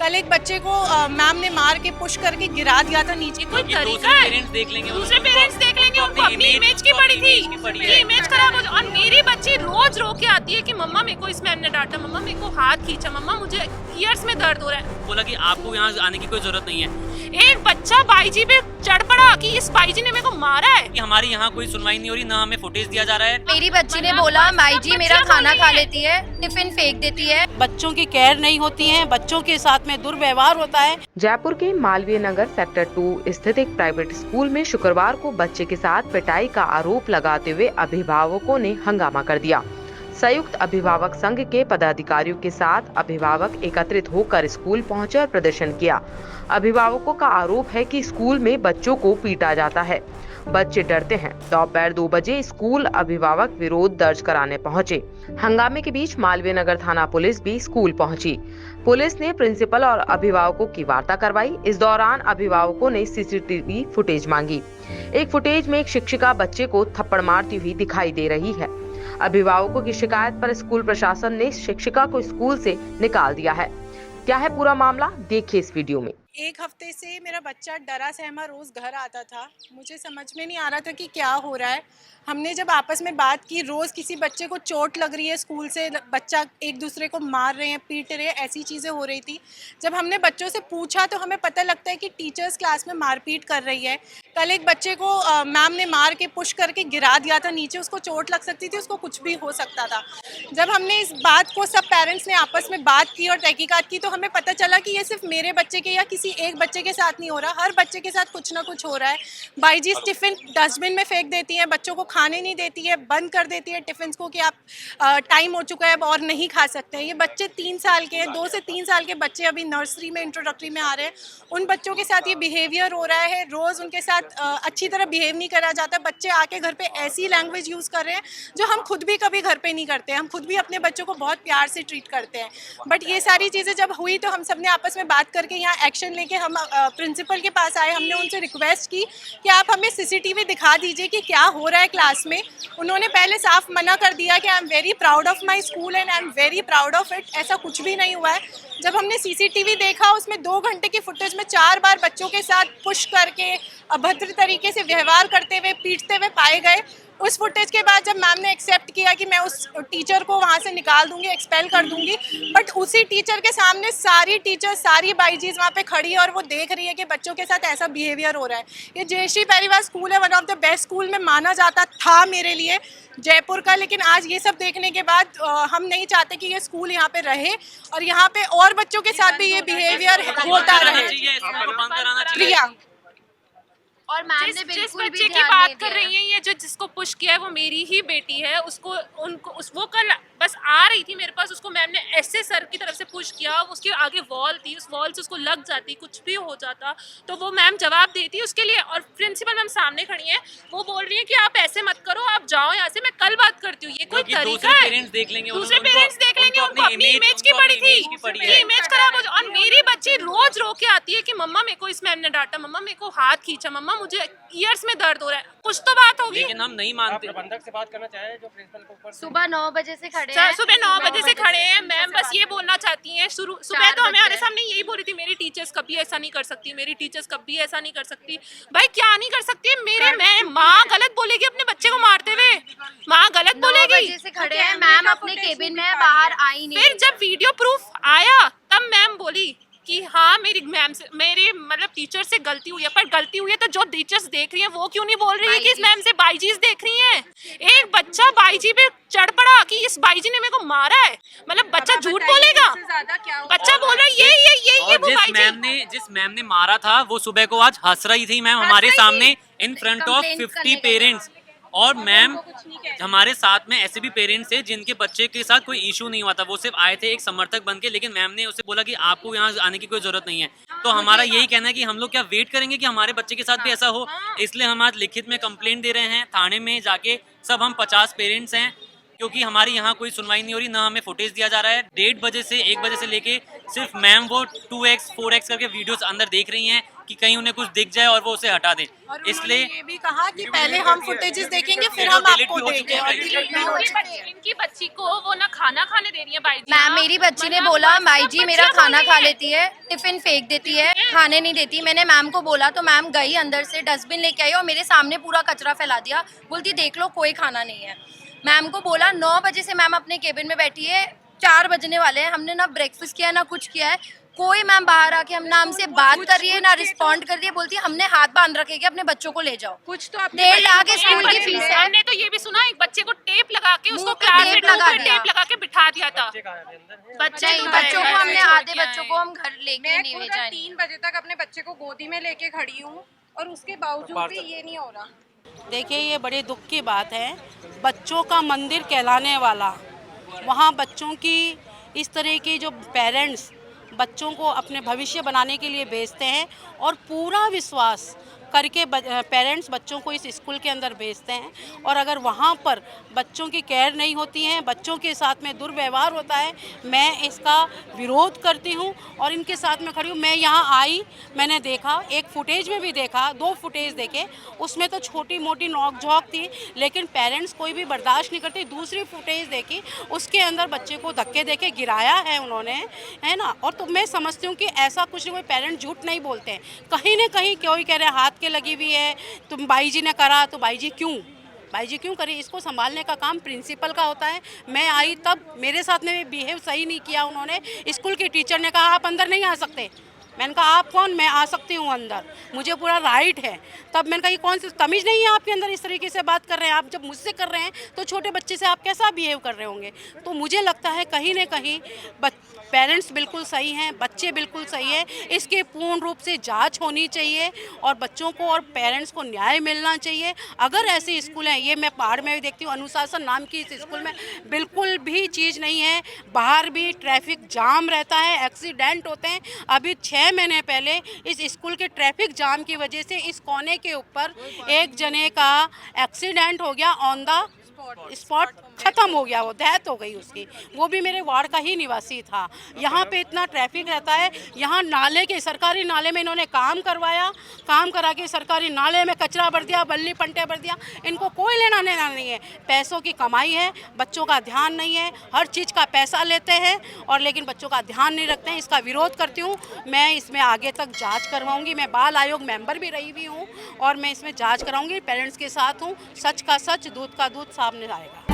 कल एक बच्चे को मैम ने मार के पुश करके गिरा दिया था नीचे। कोई तरीका है? पेरेंट्स देख लेंगे, दूसरे पेरेंट्स देख लेंगे, उनको अपनी इमेज की पड़ी थी, मेरी इमेज खराब हो। और मेरी बच्ची रोज रो के आती है कि मम्मा मेरे को इस मैम ने डांटा, मम्मा मेरे को हाथ खींचा, मम्मा मुझे ईयर्स में दर्द हो रहा है। बोला कि आपको यहाँ आने की कोई जरूरत नहीं है। एक बच्चा बाईजी पे चढ़ पड़ा कि इस बाईजी ने मेरे को मारा है। कि हमारी यहाँ कोई सुनवाई नहीं हो रही, ना हमें फुटेज दिया जा रहा है। मेरी बच्ची ने बोला माई जी मेरा खाना खा लेती है, टिफिन फेंक देती है। बच्चों की केयर नहीं होती है, बच्चों के साथ में दुर्व्यवहार होता है। जयपुर के मालवीय नगर सेक्टर 2 स्थित एक प्राइवेट स्कूल में शुक्रवार को बच्चे के साथ पिटाई का आरोप लगाते हुए अभिभावकों ने हंगामा कर दिया। संयुक्त अभिभावक संघ के पदाधिकारियों के साथ अभिभावक एकत्रित होकर स्कूल पहुंचे और प्रदर्शन किया। अभिभावकों का आरोप है कि स्कूल में बच्चों को पीटा जाता है, बच्चे डरते हैं। दोपहर 2 बजे स्कूल अभिभावक विरोध दर्ज कराने पहुंचे। हंगामे के बीच मालवीय नगर थाना पुलिस भी स्कूल पहुंची। पुलिस ने प्रिंसिपल और अभिभावकों की वार्ता करवाई। इस दौरान अभिभावकों ने सीसीटीवी फुटेज मांगी। एक फुटेज में एक शिक्षिका बच्चे को थप्पड़ मारती हुई दिखाई दे रही है। अभिभावकों की शिकायत पर स्कूल प्रशासन ने शिक्षिका को स्कूल से निकाल दिया है। क्या है पूरा मामला, देखिए इस वीडियो में। एक हफ्ते से मेरा बच्चा डरा सहमा रोज घर आता था। मुझे समझ में नहीं आ रहा था कि क्या हो रहा है। हमने जब आपस में बात की, रोज़ किसी बच्चे को चोट लग रही है, स्कूल से बच्चा एक दूसरे को मार रहे हैं, पीट रहे हैं, ऐसी चीज़ें हो रही थी। जब हमने बच्चों से पूछा तो हमें पता लगता है कि टीचर्स क्लास में मारपीट कर रही है। कल एक बच्चे को मैम ने मार के पुश करके गिरा दिया था नीचे, उसको चोट लग सकती थी, उसको कुछ भी हो सकता था। जब हमने इस बात को सब पेरेंट्स ने आपस में बात की और तहकीकात की तो हमें पता चला कि ये सिर्फ मेरे बच्चे के या किसी एक बच्चे के साथ नहीं हो रहा, हर बच्चे के साथ कुछ ना कुछ हो रहा है। बाईजी टिफ़िन डस्टबिन में फेंक देती हैं, बच्चों को खाने नहीं देती है, बंद कर देती है टिफ़िन को कि आप टाइम हो चुका है अब और नहीं खा सकते हैं। ये बच्चे 3 साल के हैं, 2 से 3 साल के बच्चे अभी नर्सरी में इंट्रोडक्टरी में आ रहे हैं, उन बच्चों के साथ ये बिहेवियर हो रहा है। रोज़ उनके साथ अच्छी तरह बिहेव नहीं करा जाता। बच्चे आके घर पे ऐसी लैंग्वेज यूज़ कर रहे हैं जो हम खुद भी कभी घर पे नहीं करते। हम खुद भी अपने बच्चों को बहुत प्यार से ट्रीट करते हैं। बट ये सारी चीज़ें जब हुई तो हम सब ने आपस में बात करके यहाँ एक्शन लेके हम प्रिंसिपल के पास आए। हमने उनसे रिक्वेस्ट की कि आप हमें सीसीटीवी दिखा दीजिए कि क्या हो रहा है क्लास में। उन्होंने पहले साफ मना कर दिया कि I am very proud of my school and I am very proud of it. ऐसा कुछ भी नहीं हुआ है। जब हमने सीसीटीवी देखा उसमें 2 घंटे की फुटेज में 4 बार बच्चों के साथ पुश करके अभद्र तरीके से व्यवहार करते हुए, पीटते हुए पाए गए। उस फुटेज के बाद जब मैम ने एक्सेप्ट किया कि मैं उस टीचर को वहाँ से निकाल दूंगी, एक्सपेल कर दूंगी, बट उसी टीचर के सामने सारी टीचर, सारी बाईजीज वहाँ पे खड़ी है और वो देख रही है कि बच्चों के साथ ऐसा बिहेवियर हो रहा है। ये जयश्री परिवार स्कूल है, one of the best school में माना जाता था मेरे लिए जयपुर का, लेकिन आज ये सब देखने के बाद हम नहीं चाहते कि ये स्कूल यहाँ पे रहे और यहाँ पे और बच्चों के साथ भी ये बिहेवियर होता रहे। प्रिया और मैम ने जिस बच्चे की बात कर रही है, ये जो जिसको पुश किया है वो मेरी ही बेटी है। वो कल बस आ रही थी मेरे पास, उसको मैम ने ऐसे सर की तरफ से पुश किया, उसके आगे वॉल थी, उस वॉल से उसको लग जाती, कुछ भी हो जाता तो वो मैम जवाब देती उसके लिए। और प्रिंसिपल मैम सामने खड़ी है, वो बोल रही है कि आप ऐसे मत करो, आप जाओ यहाँ से, मैं कल बात करती हूँ। ये कोई तरीका है? दूसरे पेरेंट्स देख लेंगे, उनको अपनी इमेज की पड़ी थी, मेरी इमेज खराब हो। और मेरी बच्ची रोज रो के आती है कि मम्मा मेरे को इस मैम ने डांटा, मम्मा मेरे को हाथ खींचा, मम्मा मुझे ईयर्स में दर्द हो रहा है। कुछ तो बात होगी। लेकिन हम नहीं मानते। प्रबंधक से बात करना चाहे जो प्रिंसिपल को ऊपर सुबह 9 बजे से खड़े हैं। सुबह 9 बजे से खड़े हैं। मैम बस ये बोलना चाहती हैं, सुबह तो हमारे सामने यही बोल रही थी, मेरी टीचर्स कभी ऐसा नहीं कर सकती, मेरी टीचर्स कभी ऐसा नहीं कर सकती। भाई क्या नहीं कर सकती? मैं माँ गलत बोलेगी अपने बच्चे को मारते हुए? माँ गलत बोलेगी? 9 बजे से खड़े हैं मैम अपने केबिन में, बाहर आई नहीं। फिर जब वीडियो प्रूफ आया तब मैम बोली कि हाँ मेरी मैम से, मेरी मतलब टीचर से गलती हुई है। पर गलती हुई है तो जो टीचर्स देख रही हैं वो क्यों नहीं बोल रही है कि इस मैम से बाईजीज देख रही हैं? एक बच्चा बाईजी पे चढ़ पड़ा कि इस बाईजी ने मेरे को मारा है, मतलब बच्चा झूठ बोलेगा? बच्चा बोल रहा है ये जिस मैम ने मारा था वो सुबह को आज हंस रही थी मैम हमारे सामने इन फ्रंट ऑफ 50 पेरेंट्स। और मैम हमारे साथ में ऐसे भी पेरेंट्स थे जिनके बच्चे के साथ कोई इशू नहीं हुआ था, वो सिर्फ आए थे एक समर्थक बन के, लेकिन मैम ने उसे बोला कि आपको यहाँ आने की कोई जरूरत नहीं है। तो हमारा यही कहना है कि हम लोग क्या वेट करेंगे कि हमारे बच्चे के साथ भी ऐसा हो? इसलिए हम आज लिखित में कंप्लेंट दे रहे हैं थाने में जाके। सब हम 50 पेरेंट्स हैं, क्योंकि हमारी यहाँ कोई सुनवाई नहीं हो रही, ना हमें फुटेज दिया जा रहा है। 1:30 बजे से 1 बजे से लेके सिर्फ मैम वो 2x 4x करके वीडियोस अंदर देख रही हैं कि कहीं उन्हें कुछ दिख जाए और वो उसे हटा दें। और इसलिए ये भी कहा कि पहले हम फुटेजेस देखेंगे फिर हम delete आपको भी हो देंगे चुके हैं और पहले। delete भी हो चुके हैं। इनकी बच्ची को वो ना खाना खाने दे रही है बाई जी। मैम मेरी बच्ची ने बोला माई जी मेरा खाना खा लेती है, टिफिन फेंक देती है, खाने नहीं देती। मैंने मैम को बोला तो मैम गई अंदर से डस्टबिन लेके आई और मेरे सामने पूरा कचरा फैला दिया। बोलती देख लो कोई खाना नहीं है। मैम को बोला 9 बजे से मैम अपने केबिन में बैठी है, 4 बजने वाले हैं, हमने ना ब्रेकफास्ट किया ना कुछ किया है। कोई मैम बाहर आके हमसे बात कर रही है ना रिस्पॉन्ड कर रही है। बोलती है हमने हाथ बांध रखे कि अपने बच्चों को ले जाओ। कुछ तो 1.5 लाख स्कूल की फीस है। हमने तो ये भी सुना एक बच्चे को टेप लगा के उसको मुंह पे क्लास टेप में लगा दिया। टेप लगा के बिठा दिया था। बच्चे कहाँ हैं? अंदर हैं? बच्चे नहीं, तो बच्चों को हमने छोड़ आधे के बच्चों आए को हम घर लेके मैं नहीं खुद भेजा। 3 बजे तक अपने बच्चे को गोदी में लेके खड़ी हूँ और उसके बावजूद भी ये नहीं हो रहा। देखिए ये बड़े दुख की बात है, बच्चों का मंदिर कहलाने वाला, वहाँ बच्चों की इस तरह की जो पेरेंट्स बच्चों को अपने भविष्य बनाने के लिए भेजते हैं और पूरा विश्वास करके पेरेंट्स बच्चों को इस स्कूल के अंदर भेजते हैं, और अगर वहाँ पर बच्चों की केयर नहीं होती है, बच्चों के साथ में दुर्व्यवहार होता है, मैं इसका विरोध करती हूँ और इनके साथ में खड़ी हूँ। मैं यहाँ आई, मैंने देखा, एक फुटेज में भी देखा, 2 फुटेज देखे, उसमें तो छोटी मोटी नोक झोंक थी, लेकिन पेरेंट्स कोई भी बर्दाश्त नहीं करते। दूसरी फुटेज देखी, उसके अंदर बच्चे को धक्के देके गिराया है उन्होंने, है ना। और तो मैं समझती हूँ कि ऐसा कुछ कोई पेरेंट्स झूठ नहीं बोलते हैं, कहीं ना कहीं कोई कह रहे हैं हाथ के लगी हुई है, तुम बाई जी ने करा तो बाई जी क्यों करी। इसको संभालने का काम प्रिंसिपल का होता है। मैं आई तब मेरे साथ में बिहेव सही नहीं किया उन्होंने। स्कूल के टीचर ने कहा आप अंदर नहीं आ सकते। मैंने कहा आप कौन, मैं आ सकती हूँ अंदर, मुझे पूरा राइट है। तब मैंने कहा ये कौन सी तमीज़ नहीं है आपके अंदर, इस तरीके से बात कर रहे हैं आप। जब मुझसे कर रहे हैं तो छोटे बच्चे से आप कैसा बिहेव कर रहे होंगे। तो मुझे लगता है कहीं ना कहीं पेरेंट्स बिल्कुल सही हैं, बच्चे बिल्कुल सही है। इसके पूर्ण रूप से जांच होनी चाहिए और बच्चों को और पेरेंट्स को न्याय मिलना चाहिए। अगर ऐसे स्कूल हैं, ये मैं पहाड़ में भी देखती हूँ, अनुशासन नाम की इस स्कूल में बिल्कुल भी चीज़ नहीं है। बाहर भी ट्रैफिक जाम रहता है, एक्सीडेंट होते हैं। अभी 6 महीने पहले इस स्कूल के ट्रैफिक जाम की वजह से इस कोने के ऊपर एक जने का एक्सीडेंट हो गया, ऑन द स्पॉट खत्म हो गया, वो डेथ हो गई उसकी। वो भी मेरे वार्ड का ही निवासी था। यहाँ पे इतना ट्रैफिक रहता है, यहाँ नाले के सरकारी नाले में इन्होंने काम करवाया, काम करा के सरकारी नाले में कचरा भर दिया, बल्ली पंटे भर दिया। इनको कोई लेना देना नहीं है, पैसों की कमाई है, बच्चों का ध्यान नहीं है। हर चीज़ का पैसा लेते हैं और लेकिन बच्चों का ध्यान नहीं रखते हैं। इसका विरोध करती हूँ मैं, इसमें आगे तक जाँच करवाऊँगी। मैं बाल आयोग मेंबर भी रही हुई हूँ और मैं इसमें जाँच कराऊँगी, पेरेंट्स के साथ हूँ। सच का सच, दूध का दूध सामने आएगा।